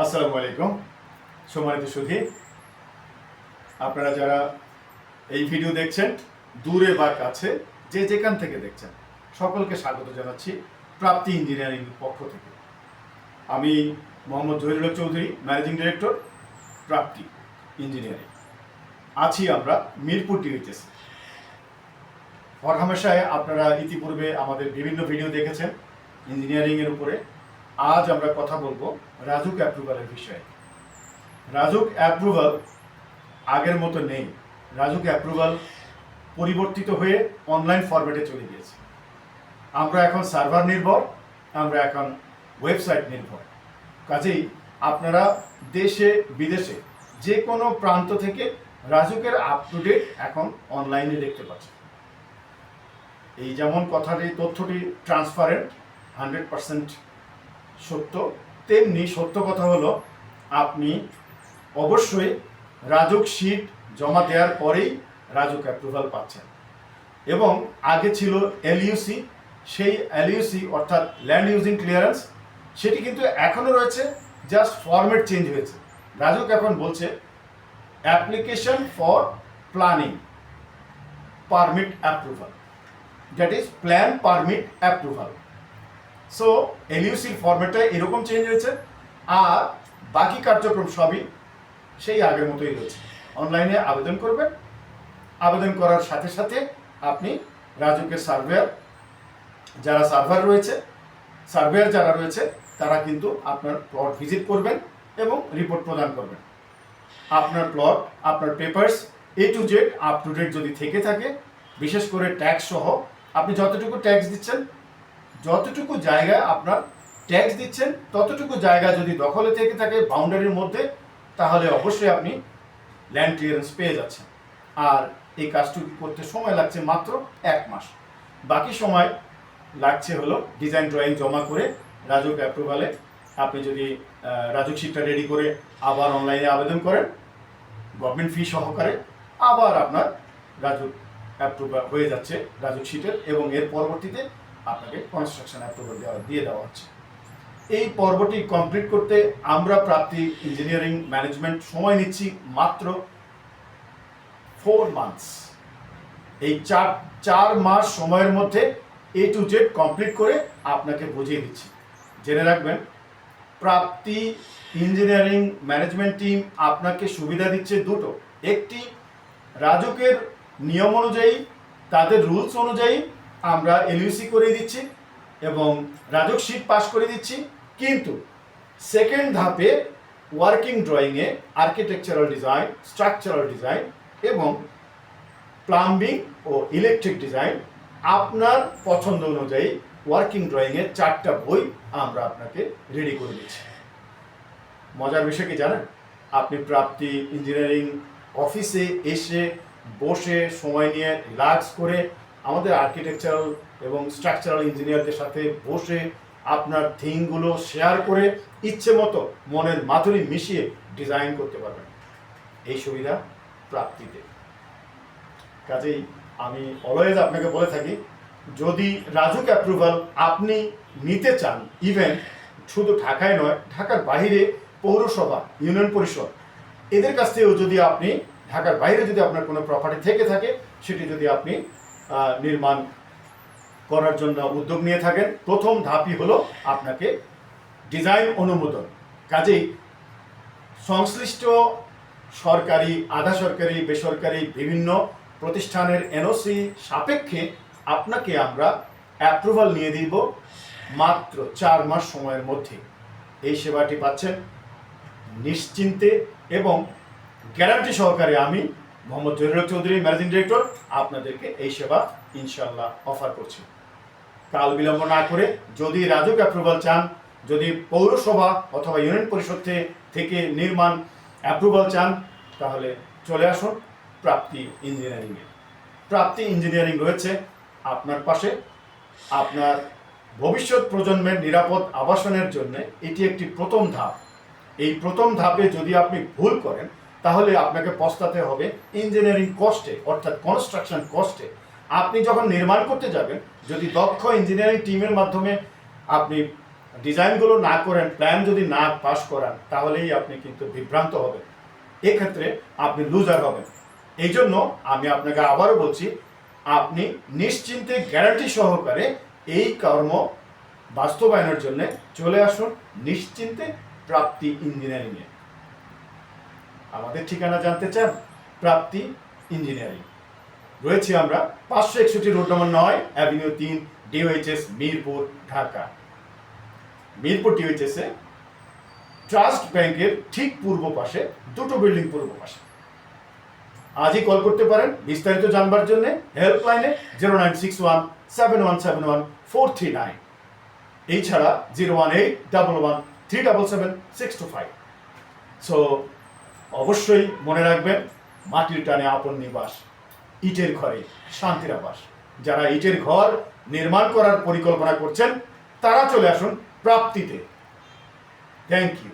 আসসালামু আলাইকুম সম্মানিত সুধী, আপনারা যারা এই ভিডিও দেখছেন দূরে বা কাছে যে যেখান থেকে দেখছেন সকলকে স্বাগত জানাচ্ছি প্রাপ্তি ইঞ্জিনিয়ারিং পক্ষ থেকে। আমি মোহাম্মদ জহিরুল হক চৌধুরী, ম্যানেজিং ডিরেক্টর, প্রাপ্তি ইঞ্জিনিয়ারিং। আছি আমরা মিরপুর টিএইচএস। হরহামেশায় আপনারা ইতিপূর্বে আমাদের বিভিন্ন ভিডিও দেখেছেন ইঞ্জিনিয়ারিংয়ের উপরে। আজ আমরা কথা বলবো রাজুক অ্যাপ্রুভালের বিষয়ে। রাজুক অ্যাপ্রুভাল আগের মতো নেই। রাজুক অ্যাপ্রুভাল পরিবর্তিত হয়ে অনলাইন ফরম্যাটে চলে গিয়েছে। আমরা এখন সার্ভার নির্ভর, আমরা এখন ওয়েবসাইট নির্ভর। কাজেই আপনারা দেশে বিদেশে যে কোনো প্রান্ত থেকে রাজুকের আপ টু ডেট এখন অনলাইনে দেখতে পাচ্ছেন। এই যেমন কথাটি তথ্যটি ট্রান্সপারেন্ট 100% সত্য, তেমনি সত্য কথা হলো আপনি অবশ্যই রাজুক শিট জমা দেওয়ার পরেই রাজুক অ্যাপ্রুভাল পাচ্ছেন। এবং আগে ছিল এলইউসি, সেই এলইউসি অর্থাৎ ল্যান্ড ইউজিং ক্লিয়ারেন্স, সেটি কিন্তু এখনও রয়েছে, জাস্ট ফরম্যাট চেঞ্জ হয়েছে। রাজুক এখন বলছে application for planning permit approval, that is plan permit approval. So এলইউসির ফরম্যাটটা এরকম চেঞ্জ হয়েছে, আর বাকি কার্যক্রম সবই সেই আগের মতোই রয়েছে। অনলাইনে আবেদন করবেন, আবেদন করার সাথে সাথে আপনি রাজুকের সার্ভেয়ার যারা রয়েছে তারা কিন্তু আপনার প্লট ভিজিট করবেন এবং রিপোর্ট প্রদান করবেন। আপনার প্লট, আপনার papers A to Z up to date যদি থেকে থাকে, বিশেষ করে ট্যাক্স সহ আপনি যতটুকু ট্যাক্স দিচ্ছেন, যতটুকু জায়গায় আপনার ট্যাক্স দিচ্ছেন ততটুকু জায়গা যদি দখলে থেকে থাকে বাউন্ডারির মধ্যে, তাহলে অবশ্যই আপনি ল্যান্ড ক্লিয়ারেন্স পেয়ে যাচ্ছেন। আর এই কাজটুকু করতে সময় লাগছে মাত্র 1 মাস। বাকি সময় লাগছে হলো ডিজাইন ড্রয়িং জমা করে রাজুক অ্যাপ্রুভালে আপনি যদি রাজুক শিটটা রেডি করে আবার অনলাইনে আবেদন করেন গভর্নমেন্ট ফি সহকারে, আবার আপনার রাজুক অ্যাপ্রুভাল হয়ে যাচ্ছে রাজুক শিটের, এবং এর পরবর্তীতে আপনাকে কনস্ট্রাকশন অ্যাপ্রুভাল দিয়ে দেওয়া হচ্ছে। এই পর্বটি কমপ্লিট করতে আমরা প্রাপ্তি ইঞ্জিনিয়ারিং ম্যানেজমেন্ট সময় নিচ্ছি মাত্র 4 মান্থস। এই চার মাস সময়ের মধ্যে এ টু জেড কমপ্লিট করে আপনাকে বুঝিয়ে দিচ্ছি। জেনে রাখবেন, প্রাপ্তি ইঞ্জিনিয়ারিং ম্যানেজমেন্ট টিম আপনাকে সুবিধা দিচ্ছে দুটো। একটি, রাজুকের নিয়ম অনুযায়ী, তাদের রুলস অনুযায়ী আমরা এলইউসি করে দিচ্ছি এবং রাজুক শিট পাস করে দিচ্ছি। কিন্তু সেকেন্ড ধাপে ওয়ার্কিং ড্রয়িংয়ে আর্কিটেকচারাল ডিজাইন, স্ট্রাকচারাল ডিজাইন এবং প্লাম্বিং ও ইলেকট্রিক ডিজাইন আপনার পছন্দ অনুযায়ী ওয়ার্কিং ড্রয়িংয়ের 4টা বই আমরা আপনাকে রেডি করে দিচ্ছি। মজার বিষয় কি জানেন, আপনি প্রাপ্তি ইঞ্জিনিয়ারিং অফিসে এসে বসে সময় নিয়ে রিল্যাক্স করে আমাদের আর্কিটেকচারাল এবং স্ট্রাকচারাল ইঞ্জিনিয়ারদের সাথে বসে আপনার থিমগুলো শেয়ার করে ইচ্ছে মতো মনের মাধুরী মিশিয়ে ডিজাইন করতে পারবেন। এই সুবিধা প্রাপ্তিতে। কাজেই আমি অলওয়েজ আপনাকে বলে থাকি, যদি রাজুক অ্যাপ্রুভাল আপনি নিতে চান, ইভেন শুধু ঢাকায় নয়, ঢাকার বাইরে পৌরসভা, ইউনিয়ন পরিষদ, এদের কাছ থেকেও যদি আপনি ঢাকার বাইরে যদি আপনার কোনো প্রপার্টি থেকে থাকে, সেটি যদি আপনি নির্মাণ করার জন্য উদ্যোগ নিয়ে থাকেন, প্রথম ধাপই হলো আপনাকে ডিজাইন অনুমোদন। কাজেই সংশ্লিষ্ট সরকারি, আধা সরকারি, বেসরকারি বিভিন্ন প্রতিষ্ঠানের এনওসি সাপেক্ষে আপনাকে আমরা অ্যাপ্রুভাল নিয়ে দিব মাত্র 4 মাস সময়ের মধ্যে। এই সেবাটি পাচ্ছেন নিশ্চিন্তে এবং গ্যারান্টি সহকারে। আমি মোহাম্মদ জহিরুল হক চৌধুরী, ম্যানেজিং ডিরেক্টর, আপনাদেরকে এই সেবা ইনশাল্লাহ অফার করছি। কাল বিলম্ব না করে যদি রাজুক অ্যাপ্রুভাল চান, যদি পৌরসভা অথবা ইউনিয়ন পরিষদ থেকে নির্মাণ অ্যাপ্রুভাল চান, তাহলে চলে আসুন প্রাপ্তি ইঞ্জিনিয়ারিংয়ে। প্রাপ্তি ইঞ্জিনিয়ারিং রয়েছে আপনার পাশে। আপনার ভবিষ্যৎ প্রজন্মের নিরাপদ আবাসনের জন্য এটি একটি প্রথম ধাপ। এই প্রথম ধাপে যদি আপনি ভুল করেন, তাহলে আপনাকে পস্তাতে হবে ইঞ্জিনিয়ারিং কস্টে, অর্থাৎ কনস্ট্রাকশন কস্টে। আপনি যখন নির্মাণ করতে যাবেন, যদি দক্ষ ইঞ্জিনিয়ারিং টিমের মাধ্যমে আপনি ডিজাইনগুলো না করেন, প্ল্যান যদি না পাস করান, তাহলেই আপনি কিন্তু বিভ্রান্ত হবেন, এক্ষেত্রে আপনি লুজার হবেন। এই জন্য আমি আপনাকে আবারও বলছি, আপনি নিশ্চিন্তে গ্যারান্টি সহকারে এই কর্ম বাস্তবায়নের জন্য চলে আসুন নিশ্চিন্তে প্রাপ্তি ইঞ্জিনিয়ারিংয়ে। আমাদের ঠিকানা জানতে চান? প্রাপ্তি ইঞ্জিনিয়ারিং। রয়েছি আমরা 561 road number 9, avenue 3, DOHS, Mirpur, Dhaka. Mirpur ডিওএইচএসে ট্রাস্ট ব্যাংকের ঠিক পূর্ব পাশে, দুটো বিল্ডিং পূর্ব পাশে। আজই কল করতে পারেন বিস্তারিত জানবার জন্য হেল্পলাইনে 09617171 439, এছাড়া 01811377625। সো অবশ্যই মনে রাখবেন, মাটির টানে আপন নিবাস, ইটের ঘরে শান্তির আবাস। যারা ইটের ঘর নির্মাণ করার পরিকল্পনা করছেন, তারা চলে আসুন প্রাপ্তিতে। Thank you.